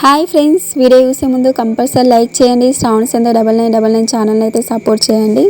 Hi friends, video చూసే ముందు compulsory like చేయండి. శ్రావణ సంధ్య 9999 ఛానల్ని అయితే సపోర్ట్ చేయండి.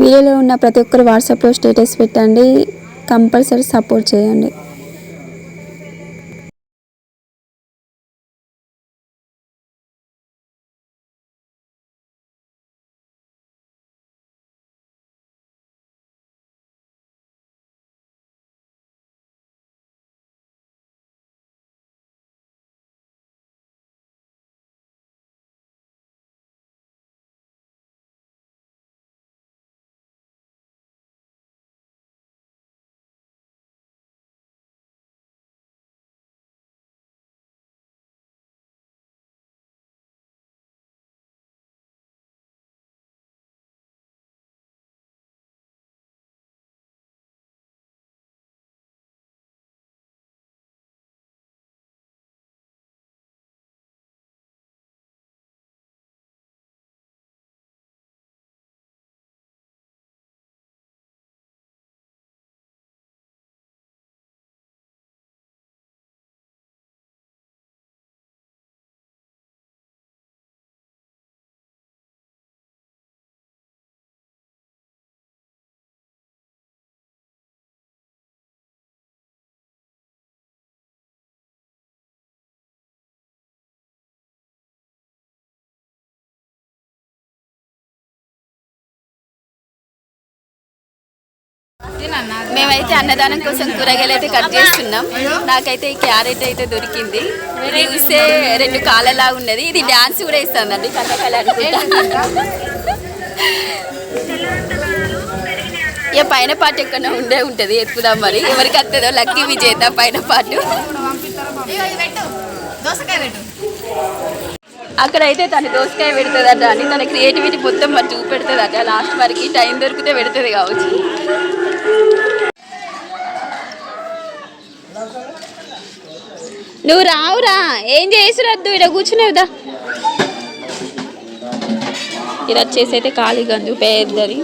వీడియోలో ఉన్న ప్రతి ఒక్కరు వాట్సాప్లో స్టేటస్ పెట్టండి. కంపల్సరీ సపోర్ట్ చేయండి. మేమైతే అన్నదానం కోసం కూరగాయలు అయితే కట్ చేస్తున్నాం. నాకైతే ఈ క్యారెట్ అయితే దొరికింది. ఇది చూస్తే 2 కాళ్ళలా ఉన్నది. ఇది డాన్స్ కూడా ఇస్తుందండి, కథకాల అనుకుంటా. ఇక పైన పాటు ఎక్కడ ఉండే ఉంటుంది, ఎక్కుదాం మరి. ఎవరికి వస్తుందో లక్కీ విజేత పైన పాటు. అక్కడైతే తను దోసకాయ పెడుతుందట అని తన క్రియేటివిటీ మొత్తం మరి చూపెడుతుందట. లాస్ట్ వరకు టైం దొరికితే పెడుతుంది కావచ్చు. నువ్వు రావురా, ఏం చేసురద్దు, ఇక్కడ కూర్చునేదా. ఇది వచ్చేసి అయితే ఖాళీ గంజు పెద్దది.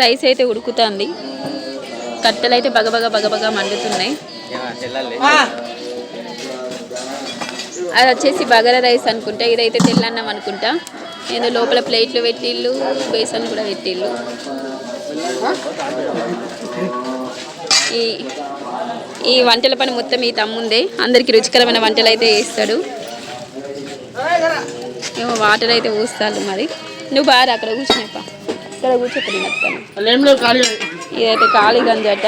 రైస్ అయితే ఉడుకుతుంది. కట్టెలు అయితే బగబగ బగబగ మండుతున్నాయి. అది వచ్చేసి బగారా రైస్ అనుకుంటా. ఇదైతే తెల్లన్నం అనుకుంటా. ఏదో లోపల ప్లేట్లు పెట్టిళ్ళు, బేసన్ కూడా పెట్టిళ్ళు. ఈ వంటల పని మొత్తం ఈ తమ్ముందే. అందరికి రుచికరమైన వంటలు అయితే వేస్తాడు. ఏమో వాటర్ అయితే పోస్తాడు మరి. నువ్వు బాగా అక్కడ కూర్చునేప్ప, ఇక్కడ కూర్చోపడి నచ్చాను. ఇదైతే ఖాళీ గంజట.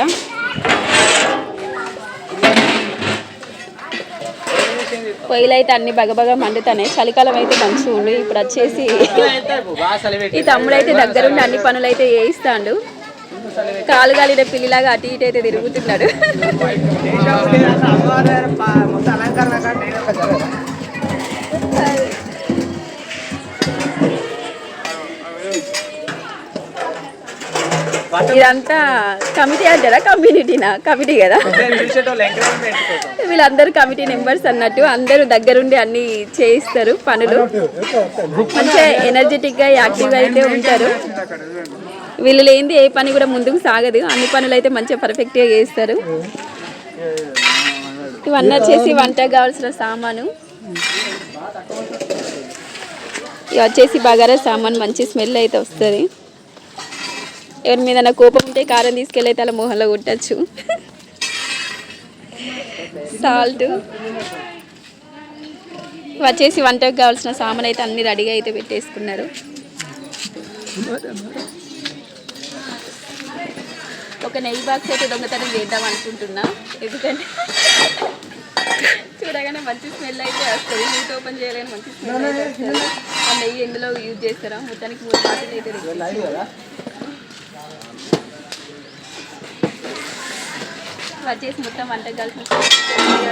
పొయ్యిలు అయితే అన్ని బగబగా మండుతాయి. చలికాలం అయితే మంచిగా ఉండు. ఇప్పుడు వచ్చేసి ఈ తమ్ముడైతే దగ్గరుండి అన్ని పనులు అయితే చేయిస్తాడు. కాలు గాలిన పిల్లిలాగా అటు ఇటు అయితే తిరుగుతున్నాడు. ఇదంతా కమిటీ అంటారా, కమ్యూనిటీనా? కమిటీ కదా. వీళ్ళందరూ కమిటీ మెంబర్స్ అన్నట్టు. అందరూ దగ్గరుండి అన్ని చేయిస్తారు పనులు. మంచిగా ఎనర్జెటిక్గా యాక్టివ్గా అయితే ఉంటారు. వీళ్ళు లేనిది ఏ పని కూడా ముందుకు సాగదు. అన్ని పనులు అయితే మంచిగా పర్ఫెక్ట్గా చేస్తారు. ఇవన్నీ వచ్చేసి వంటకు కావాల్సిన సామాను. ఇవి వచ్చేసి బగారా సామాన్. మంచి స్మెల్ అయితే వస్తుంది. ఎవరి మీద కోపం ఉంటే కారం తీసుకెళ్ళి అయితే అలా మొహంలో కొట్టచ్చు. సాల్ట్ వచ్చేసి వంటకు కావాల్సిన సామాన్ అయితే అన్ని రెడీగా అయితే పెట్టేసుకున్నారు. ఒక నెయ్యి బాక్స్ అయితే దొంగతనం చేద్దాం అనుకుంటున్నా. ఎందుకంటే చూడగానే మంచి స్మెల్ అయితే వస్తుంది. నీట్ ఓపెన్ చేయగానే మంచి స్మెల్ అయితే వస్తుంది. ఆ నెయ్యి ఎందులో యూజ్ చేస్తారా? మొత్తానికి 3 బాటిల్ అయితే వచ్చేసి మొత్తం వంటకు కలిసి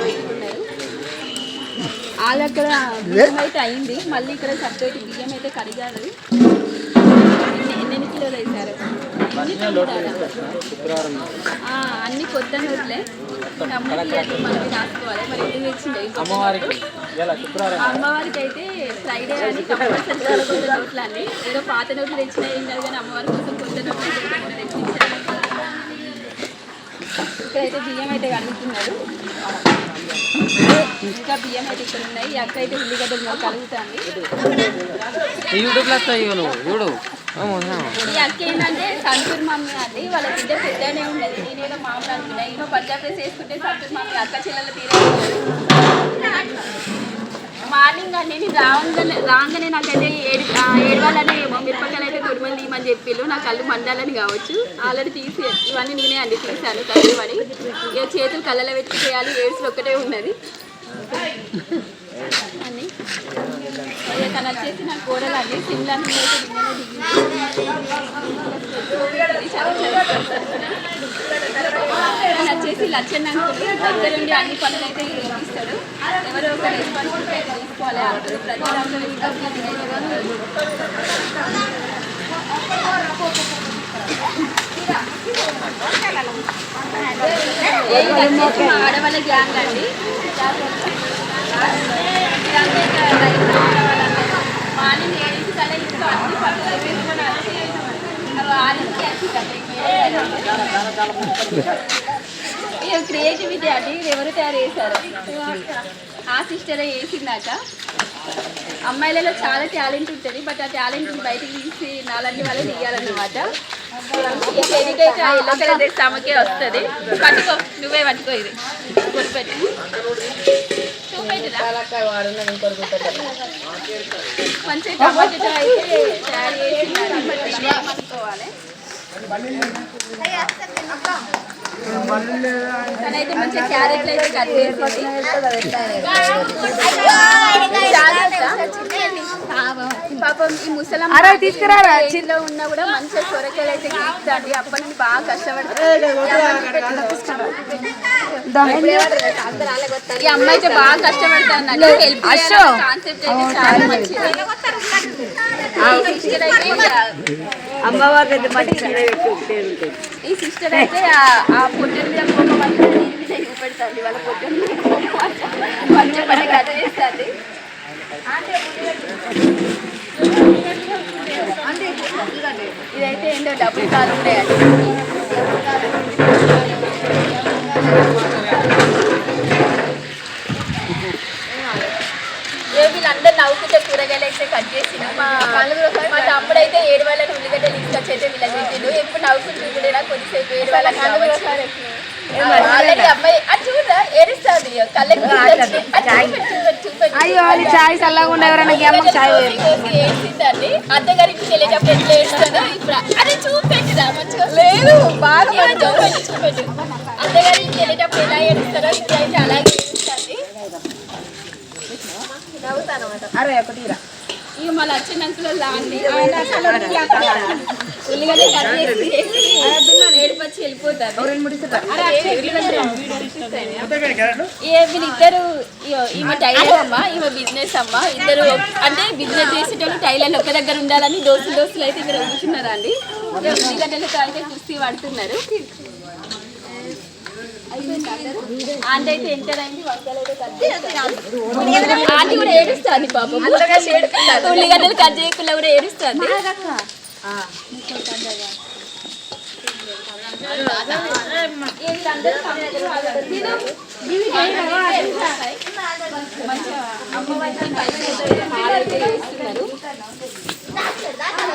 పెట్టుకున్నారు. వాళ్ళక్కడ బియ్యం అయితే అయింది. మళ్ళీ ఇక్కడ సపరేట్ బియ్యం అయితే కడిగారు. ఎన్ని కిలోలు వేసారు? అన్ని కొత్త నోట్లే. తమ్ముడికి మనకి రాసుకోవాలి. మరి ఎందుకు తెచ్చిండే? అమ్మవారికి అయితే ఫ్రైడే అని కంపల్సరీ కొత్త నోట్లు అన్ని. ఏదో పాత నోట్లు తెచ్చినా ఏం కాదు, కానీ అమ్మవారి కోసం కొత్త నోట్లు తెచ్చించారు. ఇక్కడైతే బియ్యం అయితే కడుగుతున్నారు. ఇంకా బియ్యం అయితే ఇక్కడ ఉన్నాయి. ఈ అక్క అయితే ఉల్లిగడ్డలు మాకు కలుగుతుంది. ఈ అక్క ఏంటంటే సంతూర్ మమ్మీ అండి. వాళ్ళ బిడ్డ పెద్దనే ఉన్నది. నేనేదో మామూలు అనుకున్నా. ఈమె పంజాబ్ డ్రెస్ వేసుకుంటే సంతూర్ మమ్మీ అక్క చెల్లెల తీరే. మార్నింగ్ అండి నేను రాగానే నాకైతే ఏడవాలని ఏమో మిరపకాయలు అయితే తొడిమలు తీయమని చెప్పిళ్ళు. నా కళ్ళు మండాలని కావచ్చు. ఆల్రెడీ తీసి ఇవన్నీ నేనే అండి తీసాను తల్లిమని. ఇక చేతులు కళ్ళలో పెట్టి చేయాలి. ఏడ్స్లో ఒక్కటే ఉన్నది అని. తను వచ్చేసి నా కూరలు అండి. సిమ్లా వచ్చేసి లచ్చన్న దగ్గరుండి అన్ని పనులు అయితే ఇస్తాడు. ఎవరో ఒక రెస్పాన్సిబిలిటీ అయితే తీసుకోవాలి అంటారు. ప్రతి దాంట్లో ఇంకా మా ఆడవాళ్ళ గ్యాంగ్ అండి. మార్నింగ్ 7 కల్లా ఇంట్లో అన్ని పనులు వేసుకొని వచ్చి క్రియేటివిటీ అండి. ఎవరు తయారు చేశారు? ఆ సిస్టరే వేసిందాక. అమ్మాయిలలో చాలా టాలెంట్ ఉంటుంది. బట్ ఆ టాలెంట్ని బయటకు తీసి నాలాంటి వాళ్ళే తీయాలన్నమాట. ఈ చెడికైతే ఆ ఎల్లో కలర్ డ్రెస్ ఆమెకే వస్తుంది. పట్టుకో, నువ్వే పట్టుకో. ఇది కొనిపెట్టి మంచిగా టమాటో అయితే తయారు చేసి పట్టుకోవాలి. తనైతే మంచిగా క్యారెట్లు అయితే కట్ చేసింది. పాపం ఈ ముసలమ్మ తీసుకురాలో ఉన్నా కూడా మంచిగా సొరకాయలు అయితే గీక్తాండి. అప్పటి నుంచి బాగా కష్టపడుతుంది. ఈ అమ్మాయి అయితే బాగా కష్టపడుతుంది. హెల్ప్ కాన్సెప్ట్ అయితే చాలా మంచిది. ఈ సిస్టర్ అయితే ఆ పొట్టెల మీద కోపం అంతా దీని మీద చూపెడుతుంది. వాళ్ళ పొట్టెల మీద మంచిగా పని కథ చేస్తుంది. ఇదైతే ఏంటో డబ్బులు కాలు ఉన్నాయండి. వీళ్ళందరూ నవ్వుకుంటే కూరగాయలు అయితే కట్ చేసిన. మా తమ్ముడు అయితే 7 వేల ఉల్లిగడ్డలు తీసుకొచ్చి అయితే వీళ్ళకి పెట్టిండు. ఎప్పుడు నవ్వుకుంటూ కూడా కొద్దిసేపు 7 వేల ఆల్రెడీ అమ్మాయి అది చూడరా ఏడుస్తుంది. కళ్ళకి ఏడ్చిందండి. అత్తగారికి వెళ్ళేటప్పుడు ఎట్లా ఏడుస్తుందో ఇప్పుడు అది చూపెట్టిరా మంచిగా లేదు. బాగా చూపెట్టు. అత్తగారికి వెళ్ళేటప్పుడు ఎలా ఏడుస్తారో ఇప్పుడు అయితే అలాగే ఏడుస్తుంది. ఇక మళ్ళీ వచ్చినాక అండి ఉల్లిగడ్డ కట్ చేసి ఏడుపచ్చి వెళ్ళిపోతారు. వీళ్ళిద్దరు ఈమె టైలర్ అమ్మ, ఈమె బిజినెస్ అమ్మ. ఇద్దరు అంటే బిజినెస్ చేసేటోళ్ళు టైలర్లు ఒక దగ్గర ఉండాలని దోస్తులు అయితే ఇక్కడ కూర్చున్నారా అండి. ఉల్లిగడ్డలతో అయితే కుస్తీ పడుతున్నారు. ఆంటీ అయితే ఎంటర్ అయింది. వంకాయలు అయితే కట్ చేస్తుంది. ఆంటీ కూడా ఏడుస్తుంది పాపం. ఉల్లిగడ్డలు కట్ చేయకుండా కూడా ఏడుస్తుంది.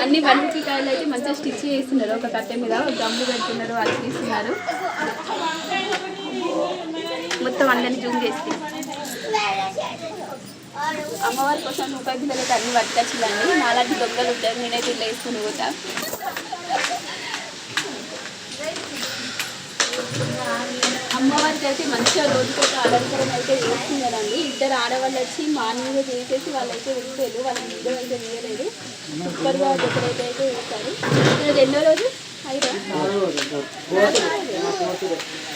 అన్ని వంటికాయలు అయితే మంచిగా స్టిచ్ చేస్తున్నారు. ఒక కట్టె మీద గమ్ము పెడుతున్నారు. అది తీస్తున్నారు. మొత్తం అందరినీ జూమ్ చేసి అమ్మవారి కోసం రూపాయి పిల్లలకి అన్ని పట్టుకొచ్చిందండి. నాలాంటి దొంగలు ఉంటారు. నేనైతే ఇల్లు వేసుకుని పోతా. అమ్మవారికి అయితే మంచిగా రోజుకి ఒక అలంకరణ అయితే వేస్తున్నారండి. ఇద్దరు ఆడవాళ్ళు వచ్చి మార్నింగ్ చేసేసి వాళ్ళైతే వెళ్ళిపోయారు. వాళ్ళ వీడియో అయితే వేయలేదు. సూపర్గా డెకరేట్ అయితే వేస్తారు. ఈరోజు ఎన్నో రోజు 5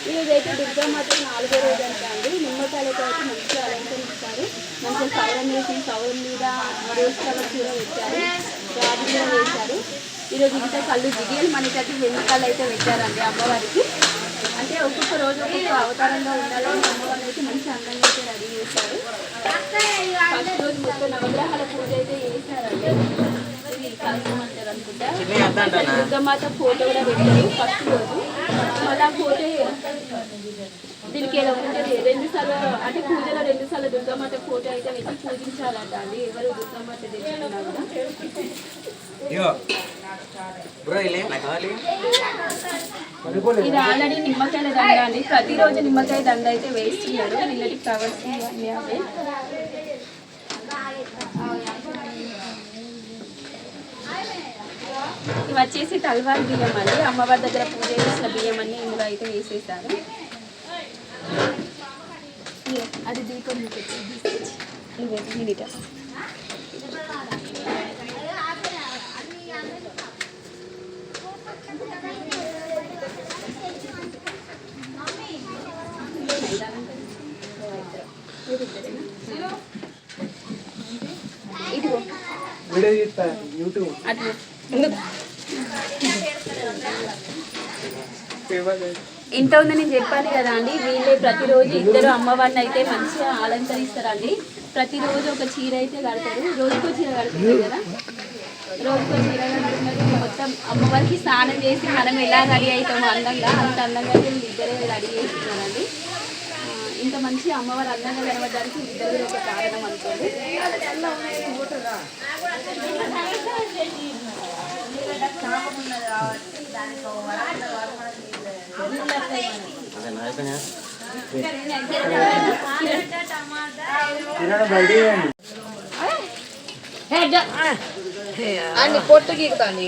ఈరోజు అయితే దుర్గామాత 4వ రోజు అంటా అండి. నిమ్మకాయలతో అయితే మంచిగా అలంకరిస్తారు. మంచిగా సౌరం వేసి సౌరం మీద రోజ్ కలర్ కూడా పెట్టారు. రాజు కూడా వేశారు. ఈరోజు ఇంకా కళ్ళు దిగి మనకైతే వెనుకలు అయితే పెట్టారండి అమ్మవారికి. అంటే ఒక్కొక్క రోజు ఒక్కొక్క అవతారంగా ఉండాలని అమ్మవారిని అయితే మంచి అందంగా అయితే రెడీ చేశారు. ఫస్ట్ రోజు మొత్తం నవగ్రహాల పూజ అయితే చేశారండి. అంటారు అనుకుంటా. దుర్గామాత ఫోటో కూడా పెట్టారు ఫస్ట్ రోజు. మళ్ళీ ఆ ఫోటో దీనికి ఏదో ఉంటుంది 2 సార్లు అంటే పూజలో 2 సార్లు దుర్గమ్మ ఫోటో అయితే పెట్టి పూజించాలంట అండి. ఎవరు దుర్గమ్మ తెచ్చుకున్నా కూడా ఇది ఆల్రెడీ నిమ్మకాయల దండ అండి. ప్రతిరోజు నిమ్మకాయ దండ అయితే వేస్తున్నారు. నిన్నటి ఫ్లవర్స్ ఇవన్నీ అవే. ఇవి వచ్చేసి తల్వార్ బియ్యం అండి. అమ్మవారి దగ్గర పూజ చేసిన బియ్యం అన్ని ఇందులో అయితే వేసేసారు. అది దీపం మినిట్ ఇంత ఉంది నేను చెప్పాను కదా అండి. వీళ్ళే ప్రతిరోజు ఇద్దరు అమ్మవారిని అయితే మంచిగా అలంకరిస్తారండి. ప్రతిరోజు ఒక చీర అయితే కడతారు. రోజుకో చీర కడుతున్నారు కదా, రోజుకో చీర కడుతున్నారు. మొత్తం అమ్మవారికి స్నానం చేసి మనం ఎలా రెడీ అవుతామో అందంగా అంత అందంగా వీళ్ళు ఇద్దరే రెడీ చేస్తున్నారండి. ఇంత మంచి అమ్మవారు అందంగా కనబడడానికి ఇద్దరు ఒక కారణం అనుకోండి. అన్ని పొట్టు గీకుతాను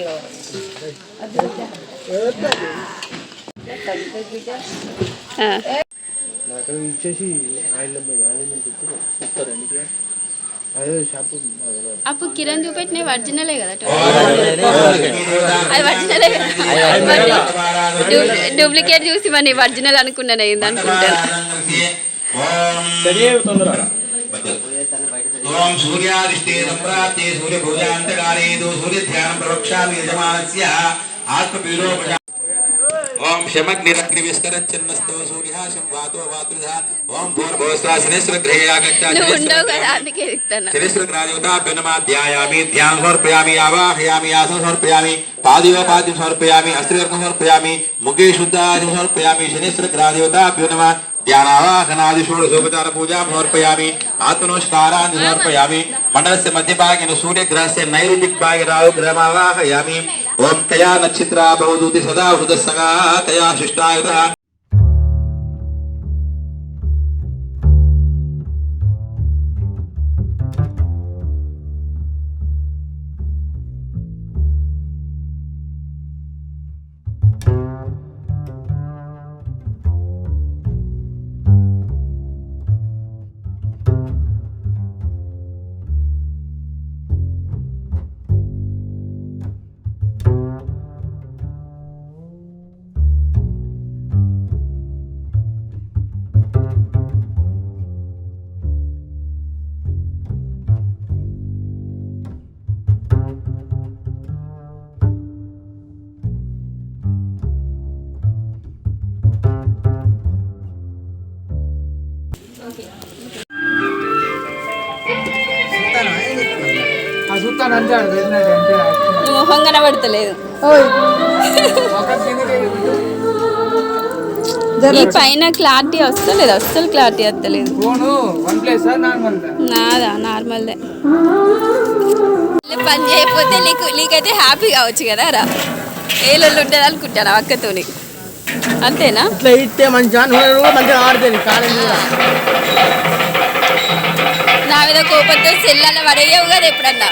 ఇచ్చేసి అప్పుడు కిరణ్ చూపెట్టిన ఒరిజినలే కదా, అది ఒరిజినలే కదా. డూప్లికేట్ చూసి మరి ఒరిజినల్ అనుకున్నాను ఏంది అనుకుంటాను. ఓం సూర్యాదిష్టే సంప్రాప్తే సూర్య పూజాంతకాలే సూర్య ధ్యానం ప్రవక్ష్యామి యజమానస్య ఆత్మపీడోపజ ఓం శమగ్నిరగ్నివిస్తరచ్చన్నస్తో సూర్యః సంవాతో వాతుధ ఓం భూర్భువస్వ శనిశ్చక్రయాగచ్ఛాశనిశ్చక్రాదేవతాభ్యో నమః ధ్యాయామి ధ్యానం సమర్పయామి ఆవాహయామి ఆసనం సమర్పయామి పాదయోపాద్యం సమర్పయామి అస్త్రకర్మం సమర్పయామి ముఖే శుద్ధాదిం సమర్పయామి శనిశ్చక్రాదేవతాభ్యో నమః ధ్యానావాహనాది షోడశోపచార పూజాం సమర్పయామి ఆత్మనమస్కారాన్ని సమర్పయామి మండలస్య మధ్యభాగేన సూర్యగ్రహస్య నైరుతిగ్భాగే రాహుగ్రహమావాహయామి ఓం తయా నక్షత్రా భవదూతి సదా హృదస్సగా తయా శిష్టాయుధ మొహం కనబడతలేదు. ఈ పైన క్లారిటీ వస్తలేదు, అస్సలు క్లారిటీ వస్తలేదు. నాదా నార్మల్దే. పని చేయకపోతే నీకైతే హ్యాపీ కావచ్చు కదా రా. ఏ లొల్లు ఉంటుంది అనుకుంటాను అక్కతోని, అంతేనా? ఇట్లా ఇస్తే మంచిగా ఆడుతుంది. నా మీద కోపంతో సెల్లాల పడేయవు కదా ఎప్పుడన్నా.